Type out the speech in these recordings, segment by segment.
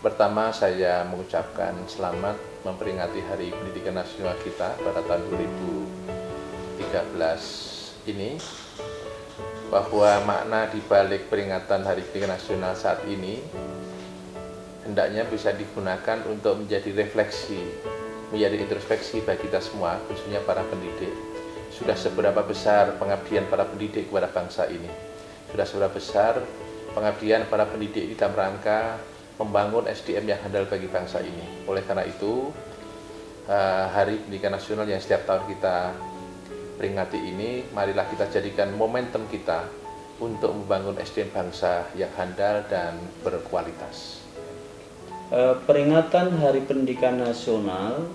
Pertama, saya mengucapkan selamat memperingati Hari Pendidikan Nasional kita pada tahun 2013 ini, bahwa makna di balik peringatan Hari Pendidikan Nasional saat ini hendaknya bisa digunakan untuk menjadi refleksi, menjadi introspeksi bagi kita semua, khususnya para pendidik. Sudah seberapa besar pengabdian para pendidik kepada bangsa ini? Sudah seberapa besar pengabdian para pendidik di dalam rangka membangun SDM yang handal bagi bangsa ini. Oleh karena itu, Hari Pendidikan Nasional yang setiap tahun kita peringati ini, marilah kita jadikan momentum kita untuk membangun SDM bangsa yang handal dan berkualitas. Peringatan Hari Pendidikan Nasional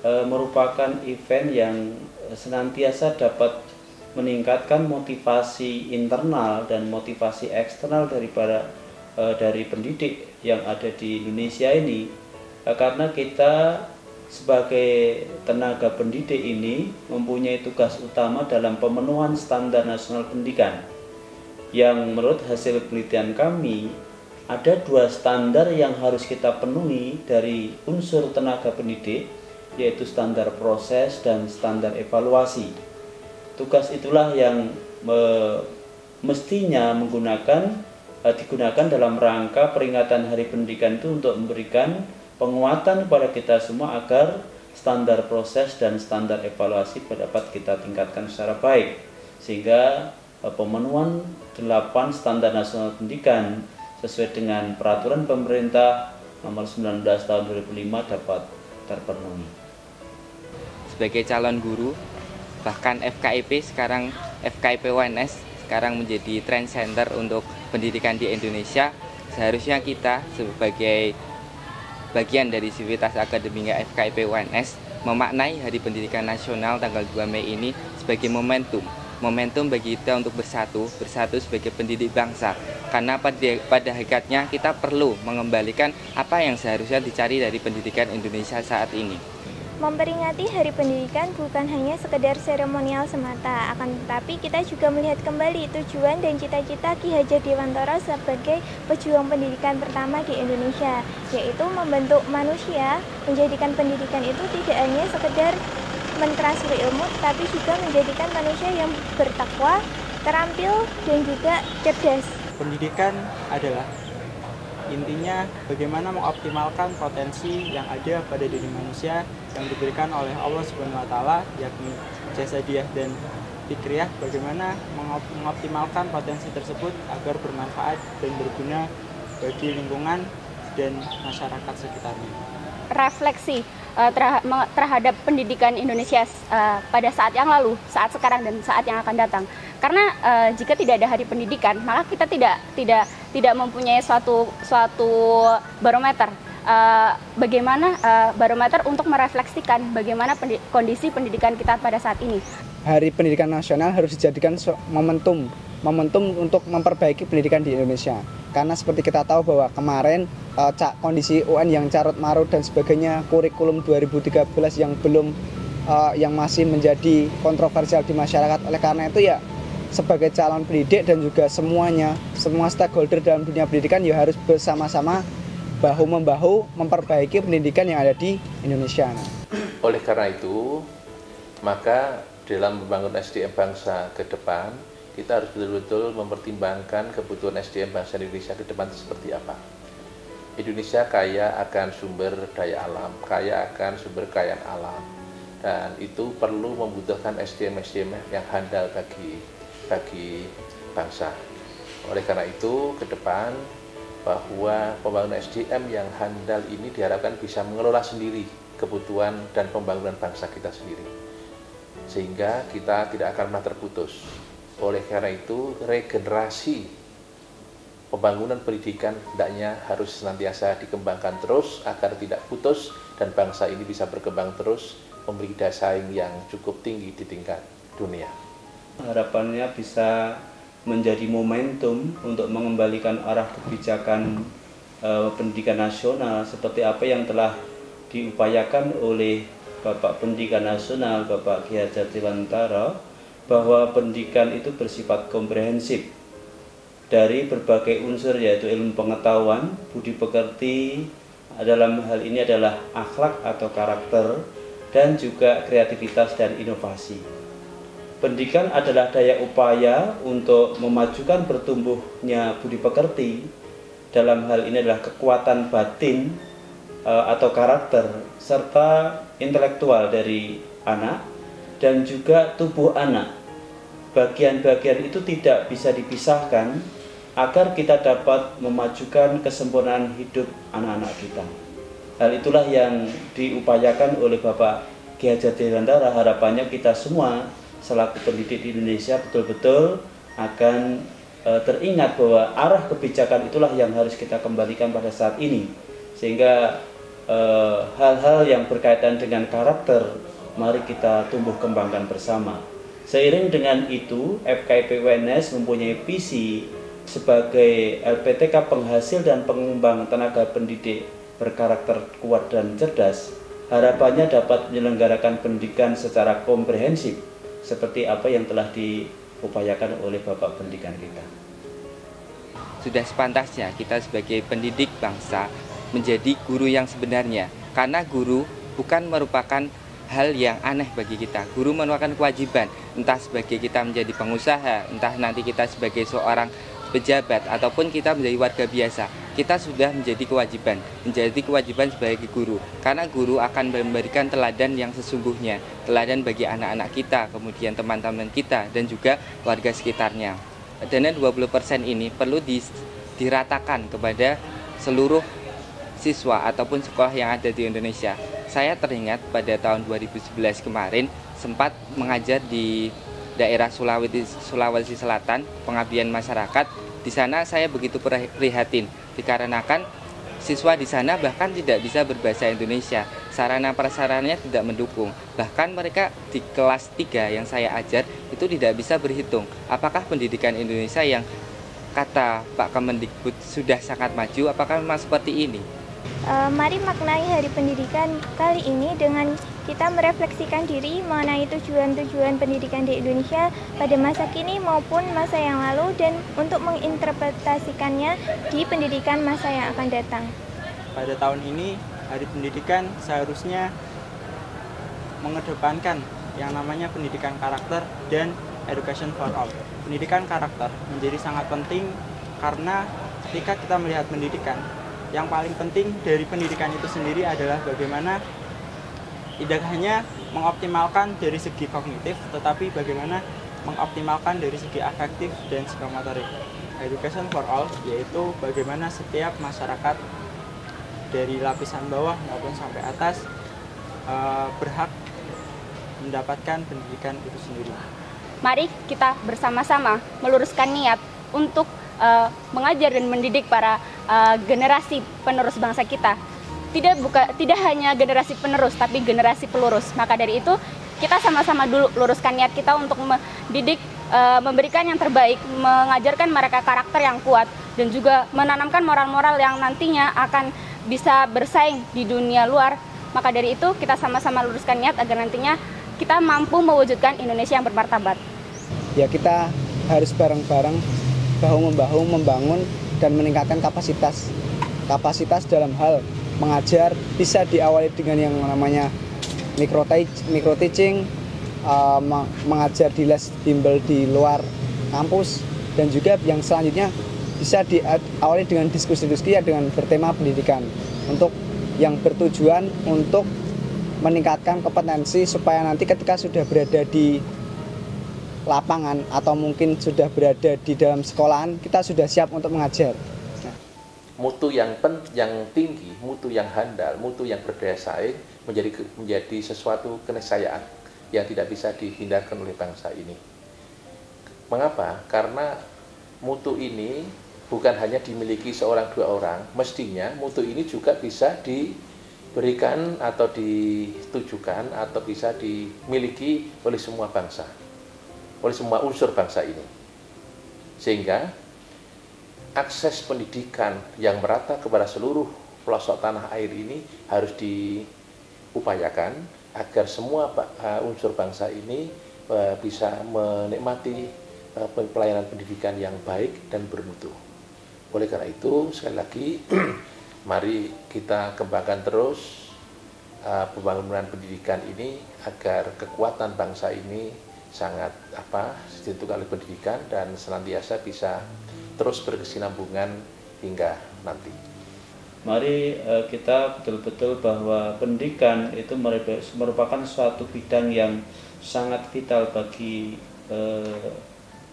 merupakan event yang senantiasa dapat meningkatkan motivasi internal dan motivasi eksternal dari pendidik yang ada di Indonesia ini, karena kita sebagai tenaga pendidik ini mempunyai tugas utama dalam pemenuhan standar nasional pendidikan, yang menurut hasil penelitian kami ada 2 standar yang harus kita penuhi dari unsur tenaga pendidik, yaitu standar proses dan standar evaluasi. Tugas itulah yang mestinya digunakan dalam rangka peringatan Hari Pendidikan itu untuk memberikan penguatan kepada kita semua agar standar proses dan standar evaluasi dapat kita tingkatkan secara baik, sehingga pemenuhan 8 standar nasional pendidikan sesuai dengan peraturan pemerintah nomor 19 tahun 2005 dapat terpenuhi. Sebagai calon guru, bahkan FKIP sekarang FKIP UNS sekarang menjadi trend center untuk pendidikan di Indonesia, seharusnya kita sebagai bagian dari Sivitas Akademika FKIP UNS memaknai Hari Pendidikan Nasional tanggal 2 Mei ini sebagai momentum bagi kita untuk bersatu sebagai pendidik bangsa, karena pada hakikatnya kita perlu mengembalikan apa yang seharusnya dicari dari pendidikan Indonesia saat ini. Memperingati Hari Pendidikan bukan hanya sekedar seremonial semata, akan tetapi kita juga melihat kembali tujuan dan cita-cita Ki Hajar Dewantara sebagai pejuang pendidikan pertama di Indonesia, yaitu membentuk manusia, menjadikan pendidikan itu tidak hanya sekedar mentransfer ilmu, tapi juga menjadikan manusia yang bertakwa, terampil, dan juga cerdas. Pendidikan adalah intinya bagaimana mengoptimalkan potensi yang ada pada diri manusia yang diberikan oleh Allah Subhanahu wa taala, yakni jasadiyah dan fikriyah, bagaimana mengoptimalkan potensi tersebut agar bermanfaat dan berguna bagi lingkungan dan masyarakat sekitarnya. Refleksi terhadap pendidikan Indonesia pada saat yang lalu, saat sekarang, dan saat yang akan datang. Karena jika tidak ada Hari Pendidikan, maka kita tidak mempunyai suatu barometer. Bagaimana barometer untuk merefleksikan bagaimana kondisi pendidikan kita pada saat ini. Hari Pendidikan Nasional harus dijadikan momentum untuk memperbaiki pendidikan di Indonesia. Karena seperti kita tahu bahwa kemarin kondisi UN yang carut marut dan sebagainya, kurikulum 2013 yang masih menjadi kontroversial di masyarakat. Oleh karena itu ya, sebagai calon pendidik dan juga semua stakeholder dalam dunia pendidikan ya harus bersama-sama bahu-membahu memperbaiki pendidikan yang ada di Indonesia. Oleh karena itu, maka dalam membangun SDM bangsa ke depan, kita harus betul-betul mempertimbangkan kebutuhan SDM bangsa Indonesia ke depan seperti apa. Indonesia kaya akan sumber daya alam, kaya akan sumber kekayaan alam, dan itu perlu membutuhkan SDM yang handal bagi bangsa. Oleh karena itu, ke depan bahwa pembangunan SDM yang handal ini diharapkan bisa mengelola sendiri kebutuhan dan pembangunan bangsa kita sendiri, sehingga kita tidak akan pernah terputus. Oleh karena itu, regenerasi pembangunan pendidikan hendaknya harus senantiasa dikembangkan terus agar tidak putus dan bangsa ini bisa berkembang terus, memiliki daya saing yang cukup tinggi di tingkat dunia. Harapannya bisa menjadi momentum untuk mengembalikan arah kebijakan pendidikan nasional seperti apa yang telah diupayakan oleh Bapak Pendidikan Nasional, Bapak Ki Hajar Dewantara, bahwa pendidikan itu bersifat komprehensif. dari berbagai unsur, yaitu ilmu pengetahuan, budi pekerti, dalam hal ini adalah akhlak atau karakter, dan juga kreativitas dan inovasi. Pendidikan adalah daya upaya untuk memajukan bertumbuhnya budi pekerti. Dalam hal ini adalah kekuatan batin atau karakter serta intelektual dari anak dan juga tubuh anak. Bagian-bagian itu tidak bisa dipisahkan agar kita dapat memajukan kesempurnaan hidup anak-anak kita. Hal itulah yang diupayakan oleh Bapak Ki Hajar Dewantara. Harapannya kita semua selaku pendidik di Indonesia betul-betul akan teringat bahwa arah kebijakan itulah yang harus kita kembalikan pada saat ini, sehingga hal-hal yang berkaitan dengan karakter mari kita tumbuh kembangkan bersama. Seiring dengan itu, FKIP UNS mempunyai visi sebagai LPTK penghasil dan pengembang tenaga pendidik berkarakter kuat dan cerdas. Harapannya dapat menyelenggarakan pendidikan secara komprehensif seperti apa yang telah diupayakan oleh Bapak Pendidikan kita. Sudah sepantasnya kita sebagai pendidik bangsa menjadi guru yang sebenarnya, karena guru bukan merupakan hal yang aneh bagi kita. Guru merupakan kewajiban, entah sebagai kita menjadi pengusaha, entah nanti kita sebagai seorang pejabat, ataupun kita menjadi warga biasa. Kita sudah menjadi kewajiban sebagai guru, karena guru akan memberikan teladan yang sesungguhnya, teladan bagi anak-anak kita, kemudian teman-teman kita, dan juga warga sekitarnya. Dana 20% ini perlu diratakan kepada seluruh siswa ataupun sekolah yang ada di Indonesia. Saya teringat pada tahun 2011 kemarin sempat mengajar di daerah Sulawesi Selatan, pengabdian masyarakat. Di sana saya begitu prihatin dikarenakan siswa di sana bahkan tidak bisa berbahasa Indonesia. Sarana prasarananya tidak mendukung. Bahkan mereka di kelas 3 yang saya ajar itu tidak bisa berhitung. Apakah pendidikan Indonesia yang kata Pak Kemendikbud sudah sangat maju, apakah memang seperti ini? Mari maknai Hari Pendidikan kali ini dengan kita merefleksikan diri mengenai tujuan-tujuan pendidikan di Indonesia pada masa kini maupun masa yang lalu, dan untuk menginterpretasikannya di pendidikan masa yang akan datang. Pada tahun ini, Hari Pendidikan seharusnya mengedepankan yang namanya pendidikan karakter dan education for all. Pendidikan karakter menjadi sangat penting karena ketika kita melihat pendidikan, yang paling penting dari pendidikan itu sendiri adalah bagaimana tidak hanya mengoptimalkan dari segi kognitif, tetapi bagaimana mengoptimalkan dari segi afektif dan psikomotorik. Education for all yaitu bagaimana setiap masyarakat dari lapisan bawah maupun sampai atas berhak mendapatkan pendidikan itu sendiri. Mari kita bersama-sama meluruskan niat untuk mengajar dan mendidik para generasi penerus bangsa kita. Tidak hanya generasi penerus, tapi generasi pelurus. Maka dari itu kita sama-sama dulu luruskan niat kita untuk mendidik, memberikan yang terbaik, mengajarkan mereka karakter yang kuat, dan juga menanamkan moral-moral yang nantinya akan bisa bersaing di dunia luar. Maka dari itu kita sama-sama luruskan niat agar nantinya kita mampu mewujudkan Indonesia yang bermartabat. Ya, kita harus bareng-bareng, bahu-membahu membangun dan meningkatkan kapasitas dalam hal mengajar. Bisa diawali dengan yang namanya micro teaching, mengajar di les bimbel di luar kampus, dan juga yang selanjutnya bisa diawali dengan diskusi-diskusi dengan bertema pendidikan, untuk yang bertujuan untuk meningkatkan kompetensi supaya nanti ketika sudah berada di lapangan atau mungkin sudah berada di dalam sekolahan, kita sudah siap untuk mengajar. Mutu yang tinggi, mutu yang handal, mutu yang berdaya saing menjadi sesuatu keniscayaan yang tidak bisa dihindarkan oleh bangsa ini. Mengapa? Karena mutu ini bukan hanya dimiliki seorang dua orang, mestinya mutu ini juga bisa diberikan atau ditujukan atau bisa dimiliki oleh semua bangsa, oleh semua unsur bangsa ini, sehingga akses pendidikan yang merata kepada seluruh pelosok tanah air ini harus diupayakan agar semua unsur bangsa ini bisa menikmati pelayanan pendidikan yang baik dan bermutu. Oleh karena itu, sekali lagi, mari kita kembangkan terus pembangunan pendidikan ini agar kekuatan bangsa ini sangat ditentukan oleh pendidikan dan senantiasa bisa terus berkesinambungan hingga nanti. Mari kita betul-betul bahwa pendidikan itu merupakan suatu bidang yang sangat vital bagi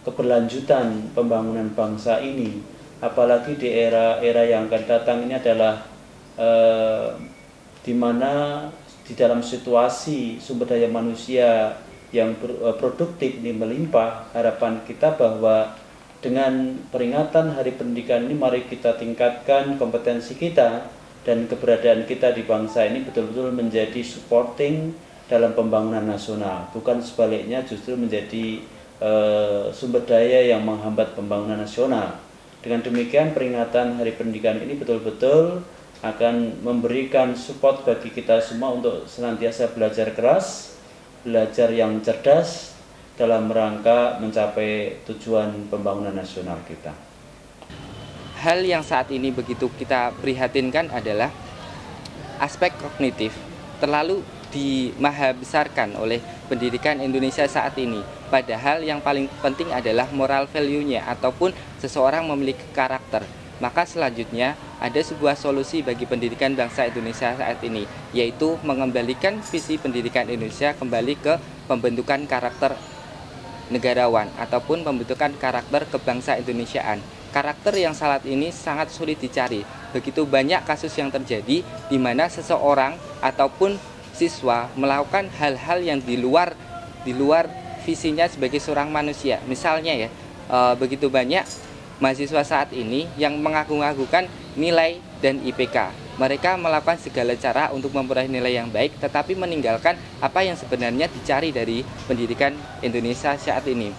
keberlanjutan pembangunan bangsa ini. Apalagi di era yang akan datang ini adalah di mana di dalam situasi sumber daya manusia yang produktif ini melimpah, harapan kita bahwa dengan peringatan Hari Pendidikan ini mari kita tingkatkan kompetensi kita dan keberadaan kita di bangsa ini betul-betul menjadi supporting dalam pembangunan nasional, bukan sebaliknya justru menjadi sumber daya yang menghambat pembangunan nasional. Dengan demikian peringatan Hari Pendidikan ini betul-betul akan memberikan support bagi kita semua untuk senantiasa belajar keras, belajar yang cerdas dalam rangka mencapai tujuan pembangunan nasional kita. Hal yang saat ini begitu kita prihatinkan adalah aspek kognitif terlalu dimahabesarkan oleh pendidikan Indonesia saat ini. Padahal yang paling penting adalah moral value-nya ataupun seseorang memiliki karakter. Maka selanjutnya ada sebuah solusi bagi pendidikan bangsa Indonesia saat ini, yaitu mengembalikan visi pendidikan Indonesia kembali ke pembentukan karakter negarawan ataupun pembentukan karakter kebangsa Indonesiaan. Karakter yang saat ini sangat sulit dicari. Begitu banyak kasus yang terjadi di mana seseorang ataupun siswa melakukan hal-hal yang di luar visinya sebagai seorang manusia. Misalnya ya, begitu banyak mahasiswa saat ini yang mengagung-agungkan nilai dan IPK. Mereka melakukan segala cara untuk memperoleh nilai yang baik, tetapi meninggalkan apa yang sebenarnya dicari dari pendidikan Indonesia saat ini.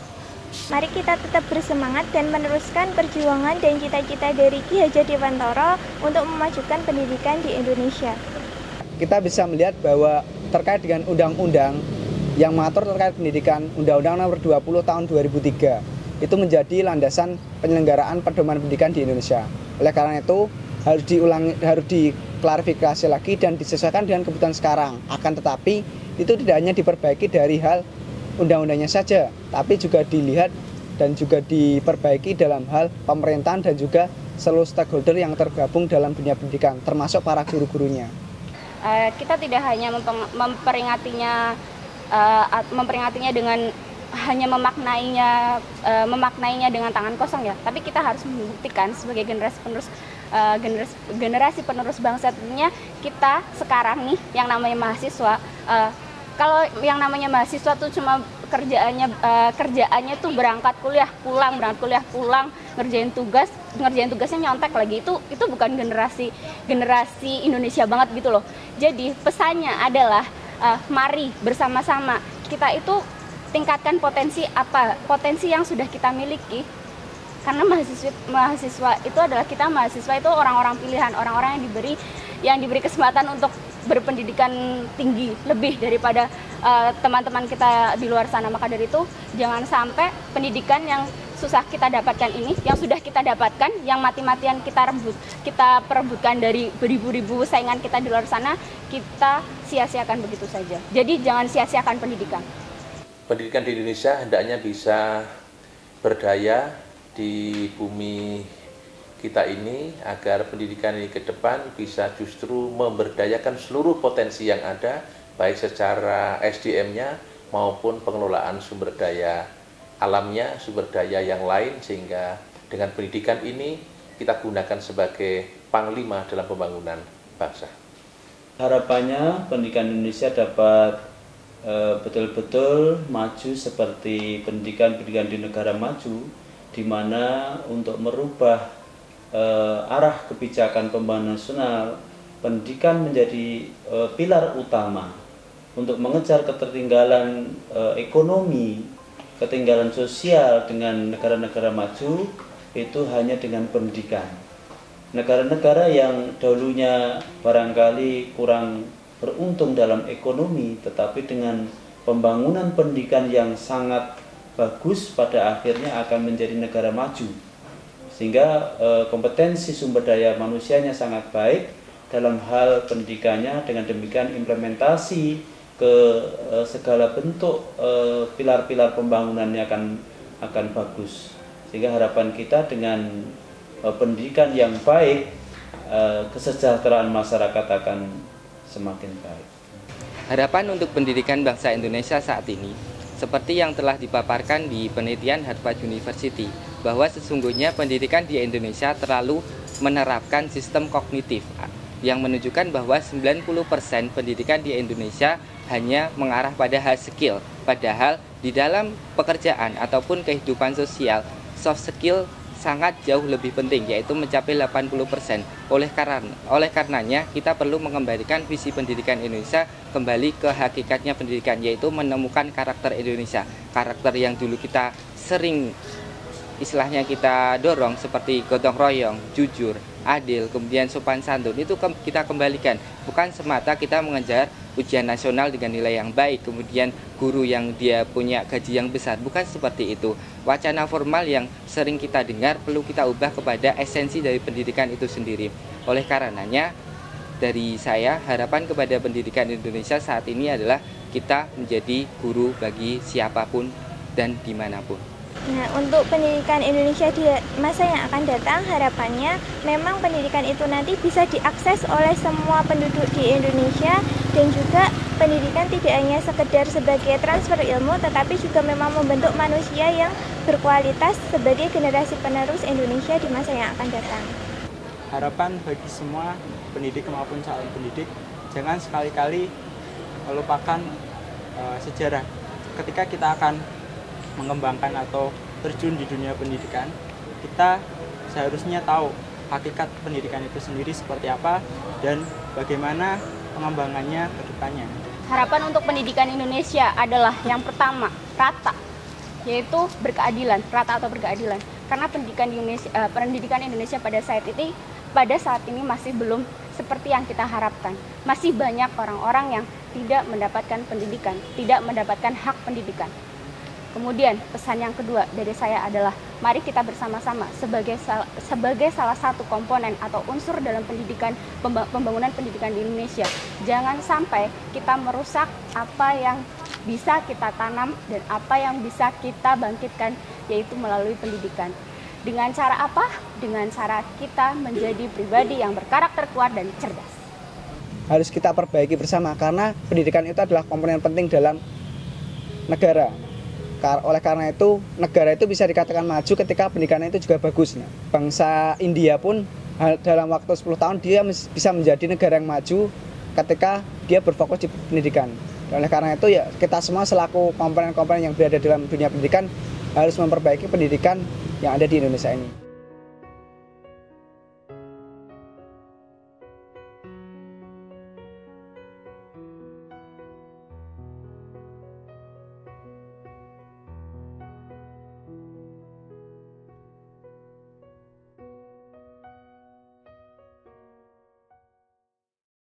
Mari kita tetap bersemangat dan meneruskan perjuangan dan cita-cita dari Ki Hajar Dewantara untuk memajukan pendidikan di Indonesia. Kita bisa melihat bahwa terkait dengan undang-undang yang mengatur terkait pendidikan, Undang-Undang Nomor 20 Tahun 2003, itu menjadi landasan penyelenggaraan pedoman pendidikan di Indonesia. Oleh karena itu harus diklarifikasi lagi dan disesuaikan dengan kebutuhan sekarang. Akan tetapi itu tidak hanya diperbaiki dari hal undang-undangnya saja, tapi juga dilihat dan juga diperbaiki dalam hal pemerintahan dan juga seluruh stakeholder yang tergabung dalam dunia pendidikan, termasuk para guru-gurunya. Kita tidak hanya memperingatinya dengan hanya memaknainya dengan tangan kosong ya, tapi kita harus membuktikan sebagai generasi penerus bangsa. Tentunya kita sekarang nih yang namanya mahasiswa, kalau yang namanya mahasiswa tuh cuma kerjaannya tuh berangkat kuliah pulang, ngerjain tugasnya nyontek lagi, itu bukan generasi Indonesia banget gitu loh. Jadi pesannya adalah mari bersama-sama kita itu tingkatkan potensi yang sudah kita miliki, karena mahasiswa itu adalah kita. Mahasiswa itu orang-orang pilihan, orang-orang yang diberi kesempatan untuk berpendidikan tinggi lebih daripada teman-teman kita di luar sana. Maka dari itu jangan sampai pendidikan yang susah kita dapatkan ini, yang sudah kita dapatkan, yang mati-matian kita perebutkan dari beribu-ribu saingan kita di luar sana, kita sia-siakan begitu saja. Jadi jangan sia-siakan pendidikan. Pendidikan di Indonesia hendaknya bisa berdaya di bumi kita ini, agar pendidikan ini ke depan bisa justru memberdayakan seluruh potensi yang ada, baik secara SDM-nya maupun pengelolaan sumber daya alamnya, sumber daya yang lain, sehingga dengan pendidikan ini kita gunakan sebagai panglima dalam pembangunan bangsa. Harapannya pendidikan Indonesia dapat betul-betul maju seperti pendidikan di negara maju, di mana untuk merubah arah kebijakan pembangunan nasional, pendidikan menjadi pilar utama untuk mengejar ketertinggalan ekonomi, ketinggalan sosial dengan negara-negara maju. Itu hanya dengan pendidikan. Negara-negara yang dahulunya barangkali kurang beruntung dalam ekonomi, tetapi dengan pembangunan pendidikan yang sangat bagus pada akhirnya akan menjadi negara maju. Sehingga kompetensi sumber daya manusianya sangat baik dalam hal pendidikannya, dengan demikian implementasi ke segala bentuk pilar-pilar pembangunannya akan bagus. Sehingga harapan kita dengan pendidikan yang baik, kesejahteraan masyarakat akan semakin baik. Harapan untuk pendidikan bangsa Indonesia saat ini, seperti yang telah dipaparkan di penelitian Harvard University, bahwa sesungguhnya pendidikan di Indonesia terlalu menerapkan sistem kognitif yang menunjukkan bahwa 90% pendidikan di Indonesia hanya mengarah pada hard skill, padahal di dalam pekerjaan ataupun kehidupan sosial, soft skill sangat jauh lebih penting, yaitu mencapai 80%. Oleh karenanya kita perlu mengembalikan visi pendidikan Indonesia kembali ke hakikatnya pendidikan, yaitu menemukan karakter Indonesia, karakter yang dulu kita sering istilahnya kita dorong, seperti gotong royong, jujur, adil, kemudian sopan santun, itu kita kembalikan. Bukan semata kita mengejar ujian nasional dengan nilai yang baik, kemudian guru yang dia punya gaji yang besar, bukan seperti itu. Wacana formal yang sering kita dengar perlu kita ubah kepada esensi dari pendidikan itu sendiri. Oleh karenanya, dari saya, harapan kepada pendidikan Indonesia saat ini adalah kita menjadi guru bagi siapapun dan dimanapun. Nah, untuk pendidikan Indonesia di masa yang akan datang, harapannya memang pendidikan itu nanti bisa diakses oleh semua penduduk di Indonesia, dan juga pendidikan tidak hanya sekedar sebagai transfer ilmu, tetapi juga memang membentuk manusia yang berkualitas sebagai generasi penerus Indonesia di masa yang akan datang. Harapan bagi semua pendidik maupun calon pendidik, jangan sekali-kali melupakan sejarah. Ketika kita akan mengembangkan atau terjun di dunia pendidikan, kita seharusnya tahu hakikat pendidikan itu sendiri seperti apa dan bagaimana pengembangannya ke depannya. Harapan untuk pendidikan Indonesia adalah yang pertama, rata, yaitu berkeadilan, rata atau berkeadilan. Karena pendidikan Indonesia pada saat ini masih belum seperti yang kita harapkan. Masih banyak orang-orang yang tidak mendapatkan pendidikan, tidak mendapatkan hak pendidikan. Kemudian pesan yang kedua dari saya adalah mari kita bersama-sama sebagai salah satu komponen atau unsur dalam pembangunan pendidikan di Indonesia. Jangan sampai kita merusak apa yang bisa kita tanam dan apa yang bisa kita bangkitkan, yaitu melalui pendidikan. Dengan cara apa? Dengan cara kita menjadi pribadi yang berkarakter kuat dan cerdas. Harus kita perbaiki bersama, karena pendidikan itu adalah komponen penting dalam negara. Oleh karena itu, negara itu bisa dikatakan maju ketika pendidikannya itu juga bagus. Nah, bangsa India pun dalam waktu 10 tahun dia bisa menjadi negara yang maju ketika dia berfokus di pendidikan. Oleh karena itu, ya kita semua selaku komponen-komponen yang berada dalam dunia pendidikan harus memperbaiki pendidikan yang ada di Indonesia ini.